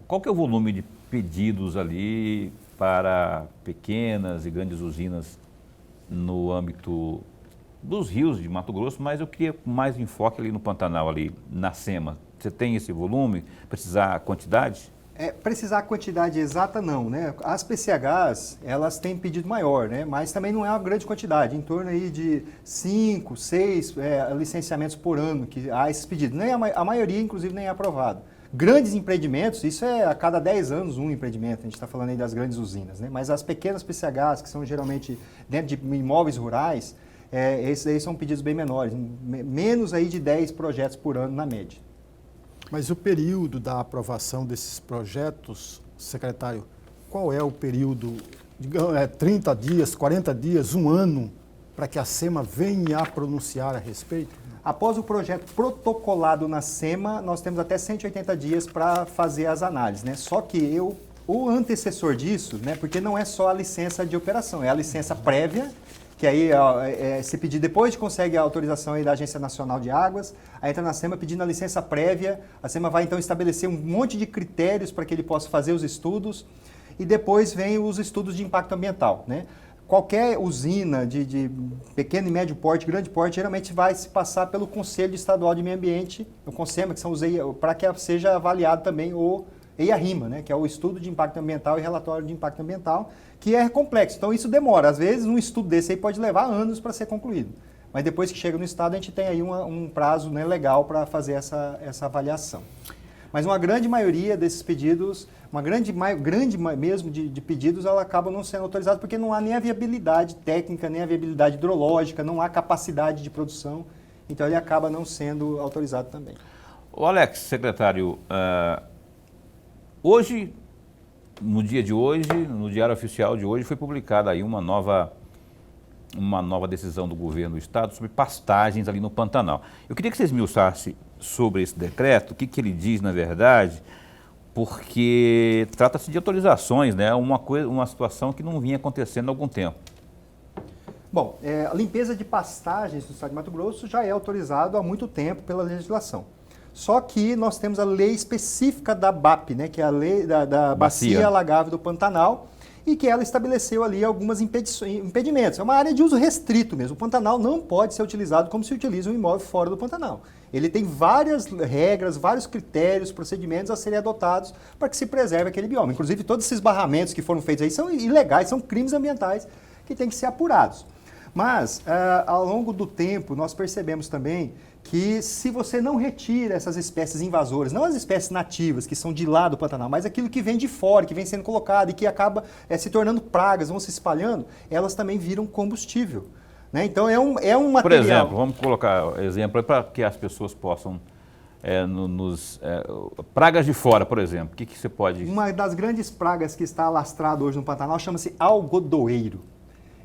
qual que é o volume de pedidos ali para pequenas e grandes usinas no âmbito dos rios de Mato Grosso, mas eu queria mais enfoque ali no Pantanal, ali na SEMA. Você tem esse volume? Precisar a quantidade? Precisar a quantidade exata não, né? As PCHs, elas têm pedido maior, né? Mas também não é uma grande quantidade, em torno aí de 5, 6 licenciamentos por ano que há esses pedidos. Nem a maioria, inclusive, nem é aprovado. Grandes empreendimentos, isso é a cada 10 anos um empreendimento, a gente está falando aí das grandes usinas, né? Mas as pequenas PCHs, que são geralmente dentro de imóveis rurais, esses aí são pedidos bem menores, menos aí de 10 projetos por ano na média. Mas o período da aprovação desses projetos, secretário, qual é o período? Digamos, 30 dias, 40 dias, um ano, para que a SEMA venha a pronunciar a respeito? Após o projeto protocolado na SEMA, nós temos até 180 dias para fazer as análises, né? Só que o antecessor disso, né, porque não é só a licença de operação, é a licença prévia, que aí se pedir depois consegue a autorização aí da Agência Nacional de Águas, aí entra na SEMA pedindo a licença prévia, a SEMA vai então estabelecer um monte de critérios para que ele possa fazer os estudos, e depois vem os estudos de impacto ambiental, né? Qualquer usina de pequeno e médio porte, grande porte, geralmente vai se passar pelo Conselho Estadual de Meio Ambiente, o CONSEMA, que são para que seja avaliado também o EIA-RIMA, né, que é o Estudo de Impacto Ambiental e Relatório de Impacto Ambiental, que é complexo. Então isso demora. Às vezes um estudo desse aí pode levar anos para ser concluído. Mas depois que chega no Estado, a gente tem aí um prazo, né, legal para fazer essa avaliação. Mas uma grande maioria desses pedidos, uma grande mesmo de pedidos, ela acaba não sendo autorizada porque não há nem a viabilidade técnica, nem a viabilidade hidrológica, não há capacidade de produção. Então ele acaba não sendo autorizado também. O Alex, secretário, hoje, no dia de hoje, no Diário Oficial de hoje, foi publicada aí uma nova decisão do governo do estado sobre pastagens ali no Pantanal. Eu queria que vocês me esmiuçassem sobre esse decreto, o que ele diz na verdade, porque trata-se de autorizações, né? Uma situação que não vinha acontecendo há algum tempo. Bom, a limpeza de pastagens no estado de Mato Grosso já é autorizado há muito tempo pela legislação. Só que nós temos a lei específica da BAP, né, que é a lei da Bacia Alagável do Pantanal, e que ela estabeleceu ali alguns impedimentos. É uma área de uso restrito mesmo. O Pantanal não pode ser utilizado como se utiliza um imóvel fora do Pantanal. Ele tem várias regras, vários critérios, procedimentos a serem adotados para que se preserve aquele bioma. Inclusive, todos esses barramentos que foram feitos aí são ilegais, são crimes ambientais que têm que ser apurados. Mas, ao longo do tempo, nós percebemos também que se você não retira essas espécies invasoras, não as espécies nativas que são de lá do Pantanal, mas aquilo que vem de fora, que vem sendo colocado e que acaba se tornando pragas, vão se espalhando, elas também viram combustível. Né? Então é um material... Por exemplo, vamos colocar exemplo para que as pessoas possam... pragas de fora, por exemplo, o que você pode... Uma das grandes pragas que está alastrada hoje no Pantanal chama-se algodoeiro.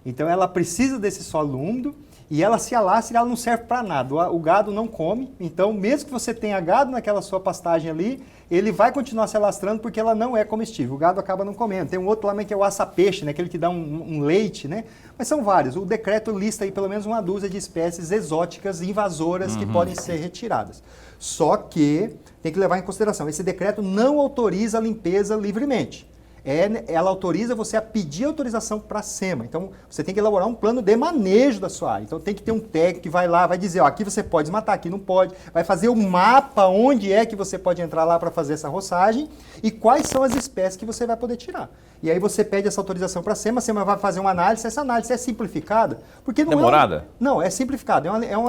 Então ela precisa desse solo úmido e ela se alastra e ela não serve para nada. O gado não come, então mesmo que você tenha gado naquela sua pastagem ali, ele vai continuar se alastrando porque ela não é comestível. O gado acaba não comendo. Tem um outro lá que é o aça-peixe, né? Aquele que dá um leite, né? Mas são vários. O decreto lista aí pelo menos uma dúzia de espécies exóticas invasoras que podem ser retiradas. Só que tem que levar em consideração, esse decreto não autoriza a limpeza livremente. Ela autoriza você a pedir autorização para a SEMA. Então, você tem que elaborar um plano de manejo da sua área. Então, tem que ter um técnico que vai lá, vai dizer, ó, aqui você pode desmatar, aqui não pode. Vai fazer um mapa onde é que você pode entrar lá para fazer essa roçagem e quais são as espécies que você vai poder tirar. E aí você pede essa autorização para a SEMA vai fazer uma análise, essa análise é simplificada. Porque não demorada? Não, é simplificada.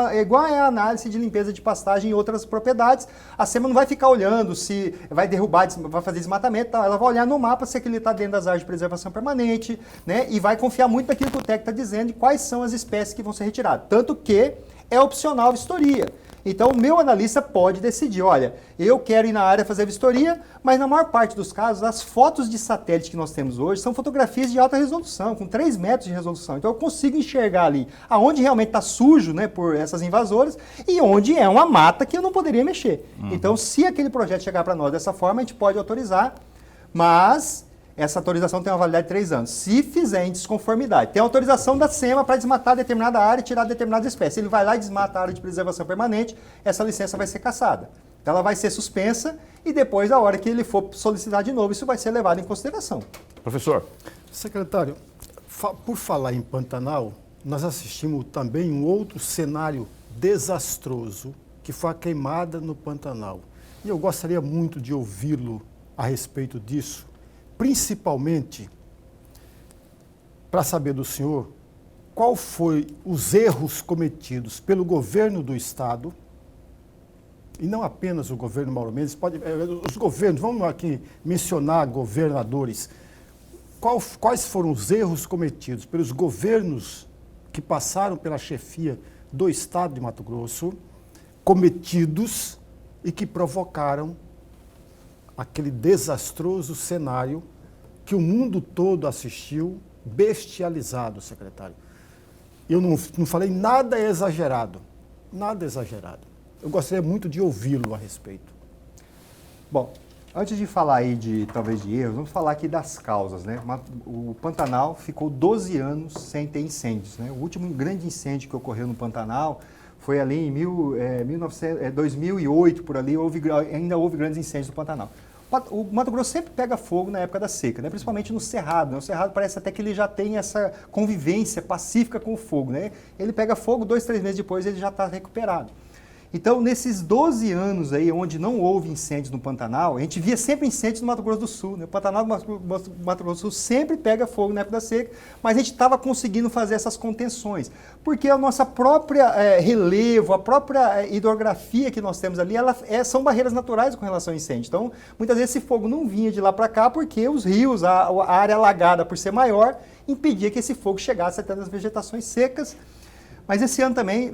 É igual a análise de limpeza de pastagem em outras propriedades. A SEMA não vai ficar olhando se vai derrubar, vai fazer desmatamento, tal. Ela vai olhar no mapa se ele está dentro das áreas de preservação permanente, né? E vai confiar muito naquilo que o técnico está dizendo e quais são as espécies que vão ser retiradas. Tanto que é opcional a vistoria. Então, o meu analista pode decidir, olha, eu quero ir na área fazer vistoria, mas na maior parte dos casos, as fotos de satélite que nós temos hoje são fotografias de alta resolução, com 3 metros de resolução. Então, eu consigo enxergar ali aonde realmente está sujo, né, por essas invasoras e onde é uma mata que eu não poderia mexer. Então, se aquele projeto chegar para nós dessa forma, a gente pode autorizar, mas essa autorização tem uma validade de 3 anos. Se fizer em desconformidade, tem autorização da SEMA para desmatar determinada área e tirar determinada espécie. Ele vai lá e desmata a área de preservação permanente, essa licença vai ser cassada. Então, ela vai ser suspensa e depois, a hora que ele for solicitar de novo, isso vai ser levado em consideração. Professor. Secretário, por falar em Pantanal, nós assistimos também um outro cenário desastroso, que foi a queimada no Pantanal. E eu gostaria muito de ouvi-lo a respeito disso, principalmente para saber do senhor qual foi os erros cometidos pelo governo do estado, e não apenas o governo Mauro Mendes, os governos, vamos aqui mencionar governadores, quais foram os erros cometidos pelos governos que passaram pela chefia do estado de Mato Grosso, cometidos e que provocaram aquele desastroso cenário que o mundo todo assistiu, bestializado, secretário. Eu não falei nada exagerado, nada exagerado. Eu gostaria muito de ouvi-lo a respeito. Bom, antes de falar aí talvez de erros, vamos falar aqui das causas, né? O Pantanal ficou 12 anos sem ter incêndios, né? O último grande incêndio que ocorreu no Pantanal foi ali em 2008, por ali, ainda houve grandes incêndios no Pantanal. O Mato Grosso sempre pega fogo na época da seca, né? Principalmente no Cerrado. Né? O Cerrado parece até que ele já tem essa convivência pacífica com o fogo. Né? Ele pega fogo, 2, 3 meses depois ele já está recuperado. Então, nesses 12 anos aí, onde não houve incêndios no Pantanal, a gente via sempre incêndios no Mato Grosso do Sul, né? O Pantanal do Mato Grosso do Sul sempre pega fogo na época da seca, mas a gente estava conseguindo fazer essas contenções, porque a nossa própria relevo, a própria hidrografia que nós temos ali, são barreiras naturais com relação ao incêndio. Então, muitas vezes esse fogo não vinha de lá para cá, porque os rios, a área alagada por ser maior, impedia que esse fogo chegasse até nas vegetações secas. Mas esse ano também,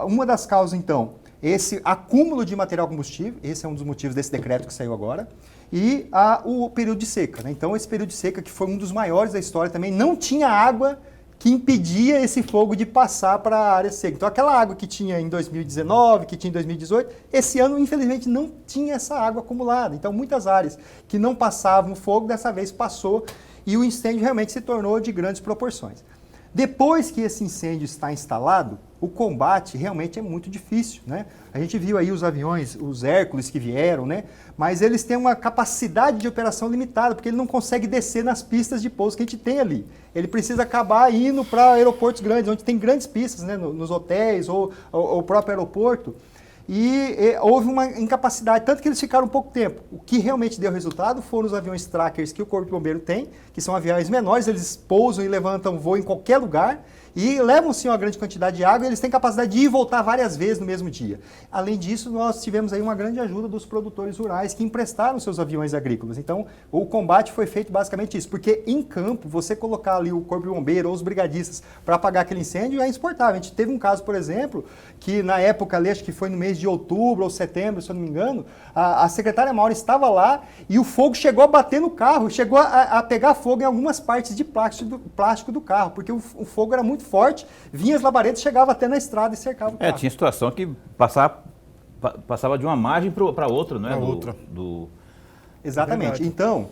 uma das causas, então, esse acúmulo de material combustível, esse é um dos motivos desse decreto que saiu agora, e o período de seca, né? Então, esse período de seca, que foi um dos maiores da história também, não tinha água que impedia esse fogo de passar para a área seca. Então, aquela água que tinha em 2019, que tinha em 2018, esse ano, infelizmente, não tinha essa água acumulada. Então, muitas áreas que não passavam o fogo, dessa vez passou, e o incêndio realmente se tornou de grandes proporções. Depois que esse incêndio está instalado, o combate realmente é muito difícil, né? A gente viu aí os aviões, os Hércules que vieram, né? Mas eles têm uma capacidade de operação limitada, porque ele não consegue descer nas pistas de pouso que a gente tem ali. Ele precisa acabar indo para aeroportos grandes, onde tem grandes pistas, né? Nos hotéis ou o próprio aeroporto. E houve uma incapacidade, tanto que eles ficaram pouco tempo. O que realmente deu resultado foram os aviões trackers que o Corpo de Bombeiro tem, que são aviões menores, eles pousam e levantam voo em qualquer lugar e levam sim uma grande quantidade de água e eles têm capacidade de ir e voltar várias vezes no mesmo dia. Além disso, nós tivemos aí uma grande ajuda dos produtores rurais que emprestaram seus aviões agrícolas. Então, o combate foi feito basicamente isso, porque em campo, você colocar ali o Corpo de Bombeiro ou os brigadistas para apagar aquele incêndio é insuportável. A gente teve um caso, por exemplo, que na época ali, acho que foi no mês de outubro ou setembro, se eu não me engano, a secretária Maura estava lá e o fogo chegou a bater no carro, chegou a pegar fogo em algumas partes de plástico do carro, porque o fogo era muito forte, vinha as labaredas, chegava até na estrada e cercava o carro. Tinha situação que passava de uma margem para outra, não é? Para outra. Exatamente. É então,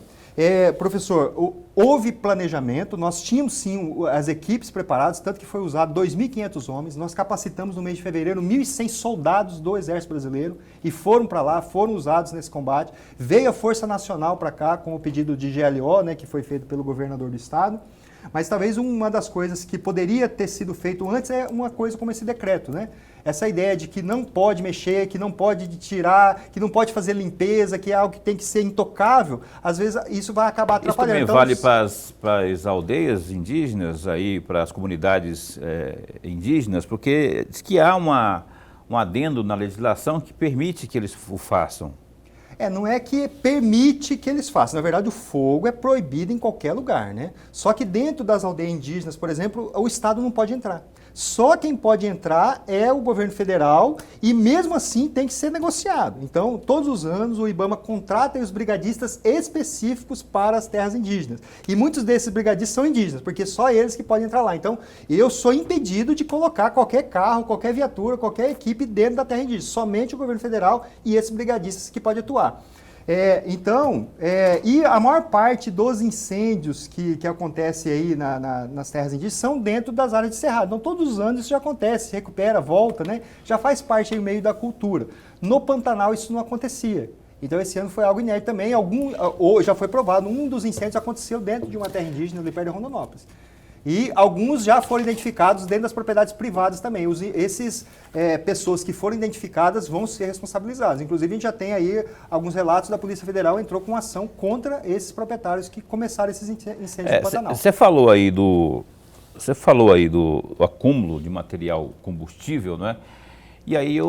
professor, houve planejamento, nós tínhamos sim as equipes preparadas, tanto que foi usado 2.500 homens, nós capacitamos no mês de fevereiro 1.100 soldados do Exército Brasileiro e foram para lá, foram usados nesse combate. Veio a Força Nacional para cá com o pedido de GLO, né, que foi feito pelo governador do estado. Mas talvez uma das coisas que poderia ter sido feito antes é uma coisa como esse decreto, né? Essa ideia de que não pode mexer, que não pode tirar, que não pode fazer limpeza, que é algo que tem que ser intocável, às vezes isso vai acabar atrapalhando. Isso também vale para as aldeias indígenas, aí, para as comunidades indígenas, porque diz que há um adendo na legislação que permite que eles o façam. Não é que permite que eles façam. Na verdade, o fogo é proibido em qualquer lugar, né? Só que dentro das aldeias indígenas, por exemplo, o Estado não pode entrar. Só quem pode entrar é o governo federal e mesmo assim tem que ser negociado. Então, todos os anos o IBAMA contrata os brigadistas específicos para as terras indígenas. E muitos desses brigadistas são indígenas, porque só eles que podem entrar lá. Então, eu sou impedido de colocar qualquer carro, qualquer viatura, qualquer equipe dentro da terra indígena. Somente o governo federal e esses brigadistas que podem atuar. E a maior parte dos incêndios que acontecem aí nas terras indígenas são dentro das áreas de cerrado. Então, todos os anos isso já acontece, se recupera, volta, né? Já faz parte aí meio da cultura. No Pantanal isso não acontecia. Então, esse ano foi algo inédito também. Já foi provado, um dos incêndios aconteceu dentro de uma terra indígena ali perto de Rondonópolis. E alguns já foram identificados dentro das propriedades privadas também. Essas pessoas que foram identificadas vão ser responsabilizadas. Inclusive, a gente já tem aí alguns relatos da Polícia Federal entrou com ação contra esses proprietários que começaram esses incêndios no Pantanal. Você falou aí do acúmulo de material combustível, não é? E aí eu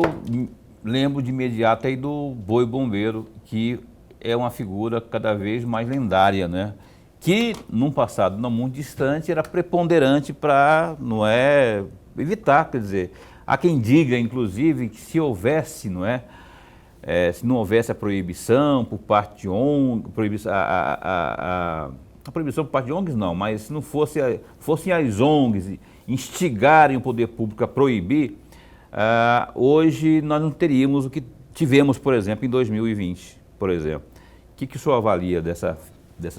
lembro de imediato aí do boi bombeiro, que é uma figura cada vez mais lendária, né? Que, num passado não muito distante, era preponderante para, evitar, quer dizer, há quem diga, inclusive, que se houvesse, se não houvesse a proibição por parte de ONGs, a proibição por parte de ONGs não, mas se não fossem as ONGs instigarem o poder público a proibir, hoje nós não teríamos o que tivemos, por exemplo, em 2020, por exemplo. O que o senhor avalia dessa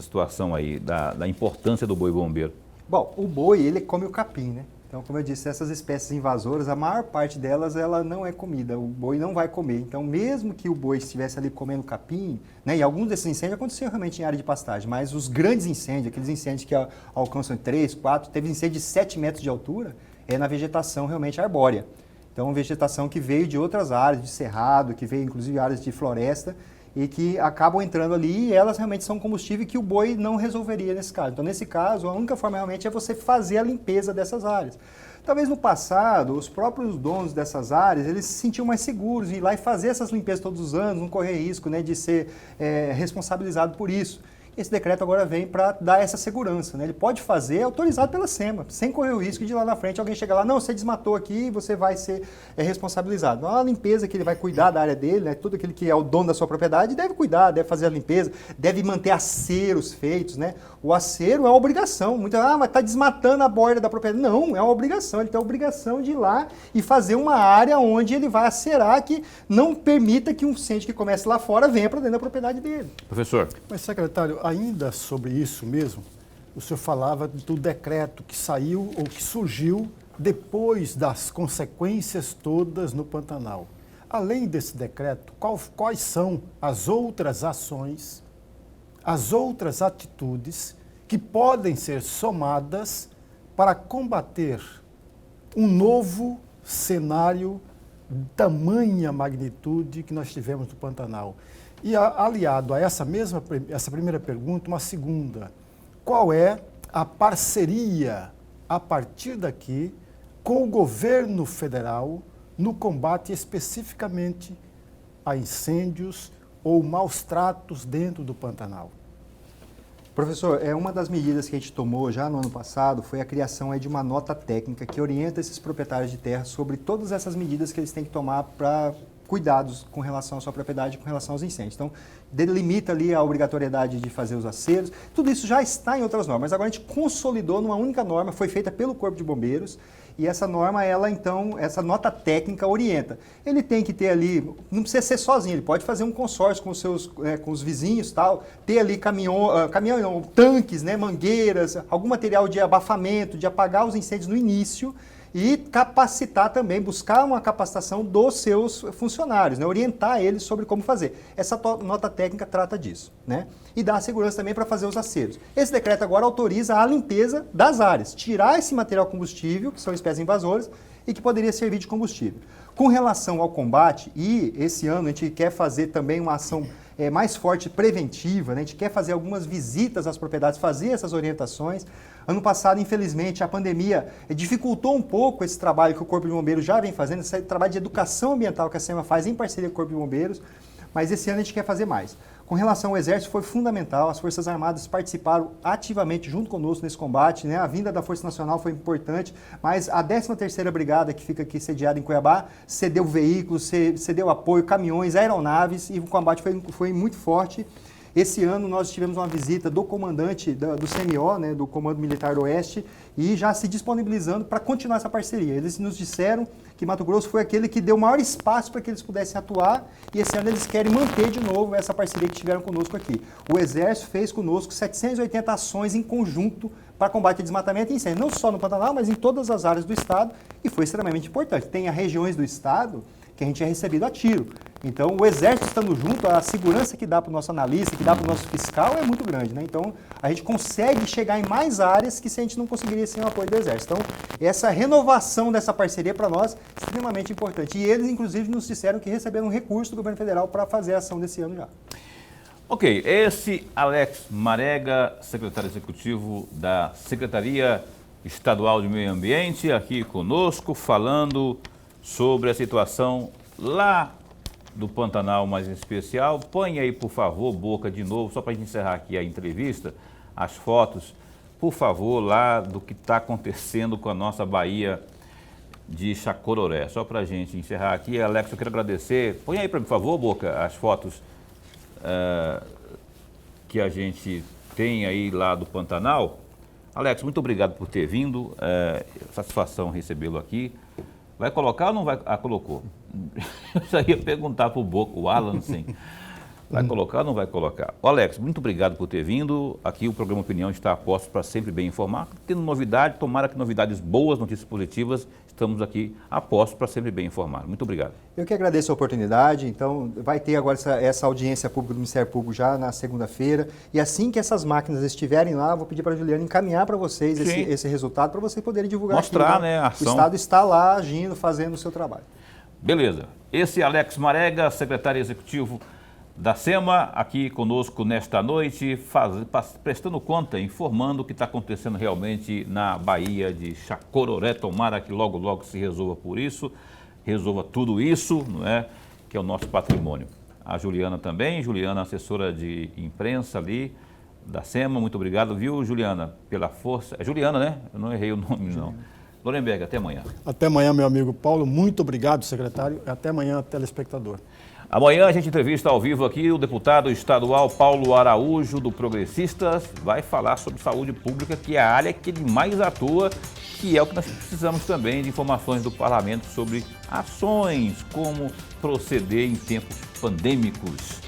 situação aí, da importância do boi bombeiro? Bom, o boi, ele come o capim, né? Então, como eu disse, essas espécies invasoras, a maior parte delas, ela não é comida, o boi não vai comer. Então, mesmo que o boi estivesse ali comendo capim, né, e alguns desses incêndios aconteceram realmente em área de pastagem, mas os grandes incêndios, aqueles incêndios que alcançam 3, 4, teve incêndio de 7 metros de altura, é na vegetação realmente arbórea. Então, vegetação que veio de outras áreas, de cerrado, que veio inclusive áreas de floresta, e que acabam entrando ali e elas realmente são combustível que o boi não resolveria nesse caso. Então, nesse caso, a única forma realmente é você fazer a limpeza dessas áreas. Talvez no passado, os próprios donos dessas áreas, eles se sentiam mais seguros em ir lá e fazer essas limpezas todos os anos, não correr risco, né, de ser responsabilizado por isso. Esse decreto agora vem para dar essa segurança, né? Ele pode fazer autorizado pela SEMA, sem correr o risco de lá na frente alguém chegar lá, não, você desmatou aqui e você vai ser responsabilizado. Então, a limpeza que ele vai cuidar da área dele, né? Tudo aquele que é o dono da sua propriedade deve cuidar, deve fazer a limpeza, deve manter aceros feitos, né? O acero é uma obrigação. Mas está desmatando a borda da propriedade. Não, é uma obrigação. Ele tem a obrigação de ir lá e fazer uma área onde ele vai acerar que não permita que um incêndio que comece lá fora venha para dentro da propriedade dele. Professor. Mas, secretário, ainda sobre isso mesmo, o senhor falava do decreto que saiu ou que surgiu depois das consequências todas no Pantanal. Além desse decreto, quais são as outras ações, as outras atitudes que podem ser somadas para combater um novo cenário de tamanha magnitude que nós tivemos no Pantanal? E aliado a essa primeira pergunta, uma segunda. Qual é a parceria, a partir daqui, com o governo federal no combate especificamente a incêndios ou maus tratos dentro do Pantanal? Professor, uma das medidas que a gente tomou já no ano passado foi a criação de uma nota técnica que orienta esses proprietários de terra sobre todas essas medidas que eles têm que tomar para cuidados com relação à sua propriedade, com relação aos incêndios. Então, delimita ali a obrigatoriedade de fazer os aceros. Tudo isso já está em outras normas. Agora a gente consolidou numa única norma, foi feita pelo Corpo de Bombeiros, e essa norma, essa nota técnica orienta. Ele tem que ter ali, não precisa ser sozinho, ele pode fazer um consórcio com os vizinhos, tal, ter ali caminhão, tanques, né, mangueiras, algum material de abafamento, de apagar os incêndios no início, e capacitar também, buscar uma capacitação dos seus funcionários, né? Orientar eles sobre como fazer. Essa nota técnica trata disso, né? E dá segurança também para fazer os aceros. Esse decreto agora autoriza a limpeza das áreas, tirar esse material combustível, que são espécies invasoras, e que poderia servir de combustível. Com relação ao combate, e esse ano a gente quer fazer também uma ação mais forte preventiva, né? A gente quer fazer algumas visitas às propriedades, fazer essas orientações. Ano passado, infelizmente, a pandemia dificultou um pouco esse trabalho que o Corpo de Bombeiros já vem fazendo, esse trabalho de educação ambiental que a SEMA faz em parceria com o Corpo de Bombeiros, mas esse ano a gente quer fazer mais. Com relação ao Exército, foi fundamental, as Forças Armadas participaram ativamente junto conosco nesse combate, né? A vinda da Força Nacional foi importante, mas a 13ª Brigada, que fica aqui sediada em Cuiabá, cedeu veículos, cedeu apoio, caminhões, aeronaves, e o combate foi muito forte. Esse ano nós tivemos uma visita do comandante do CMO, né, do Comando Militar do Oeste, e já se disponibilizando para continuar essa parceria. Eles nos disseram que Mato Grosso foi aquele que deu maior espaço para que eles pudessem atuar, e esse ano eles querem manter de novo essa parceria que tiveram conosco aqui. O Exército fez conosco 780 ações em conjunto para combate a desmatamento e incêndio, não só no Pantanal, mas em todas as áreas do Estado, e foi extremamente importante. Tem regiões do Estado que a gente é recebido a tiro. Então, o Exército estando junto, a segurança que dá para o nosso analista, que dá para o nosso fiscal é muito grande, né? Então, a gente consegue chegar em mais áreas que se a gente não conseguiria sem o apoio do Exército. Então, essa renovação dessa parceria para nós é extremamente importante. E eles, inclusive, nos disseram que receberam um recurso do governo federal para fazer a ação desse ano já. Ok, esse Alex Marega, secretário executivo da Secretaria Estadual de Meio Ambiente, aqui conosco, falando sobre a situação lá do Pantanal, mais em especial. Põe aí, por favor, Boca, de novo, só para a gente encerrar aqui a entrevista, as fotos, por favor, lá do que está acontecendo com a nossa Baía de Chacororé. Só para a gente encerrar aqui. Alex, eu quero agradecer. Põe aí, por favor, Boca, as fotos que a gente tem aí lá do Pantanal. Alex, muito obrigado por ter vindo. Satisfação recebê-lo aqui. Vai colocar ou não vai? Ah, colocou. Eu já ia perguntar para o Boca, o Alan, sim. Vai colocar ou não vai colocar? Ô Alex, muito obrigado por ter vindo. Aqui o programa Opinião está a posto para sempre bem informar. Tendo novidade, tomara que novidades boas, notícias positivas, estamos aqui a posto para sempre bem informar. Muito obrigado. Eu que agradeço a oportunidade. Então, vai ter agora essa audiência pública do Ministério Público já na segunda-feira. E assim que essas máquinas estiverem lá, eu vou pedir para a Juliana encaminhar para vocês esse resultado, para vocês poderem divulgar. Mostrar, aqui, né, a ação. O Estado está lá agindo, fazendo o seu trabalho. Beleza. Esse é Alex Marega, secretário executivo da SEMA, aqui conosco nesta noite, prestando conta, informando o que está acontecendo realmente na Baía de Chacororé. Tomara que logo, logo se resolva por isso, resolva tudo isso, não é? Que é o nosso patrimônio. A Juliana também, Juliana, assessora de imprensa ali da SEMA, muito obrigado, viu, Juliana, pela força. É Juliana, né? Eu não errei o nome, não. Lorenberg, até amanhã. Até amanhã, meu amigo Paulo. Muito obrigado, secretário. Até amanhã, telespectador. Amanhã a gente entrevista ao vivo aqui o deputado estadual Paulo Araújo, do Progressistas, vai falar sobre saúde pública, que é a área que ele mais atua, que é o que nós precisamos também de informações do parlamento sobre ações, como proceder em tempos pandêmicos.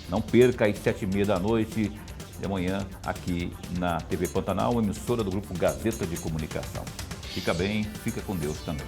Não perca às 7h30 da noite de amanhã aqui na TV Pantanal, emissora do Grupo Gazeta de Comunicação. Fica bem, fica com Deus também.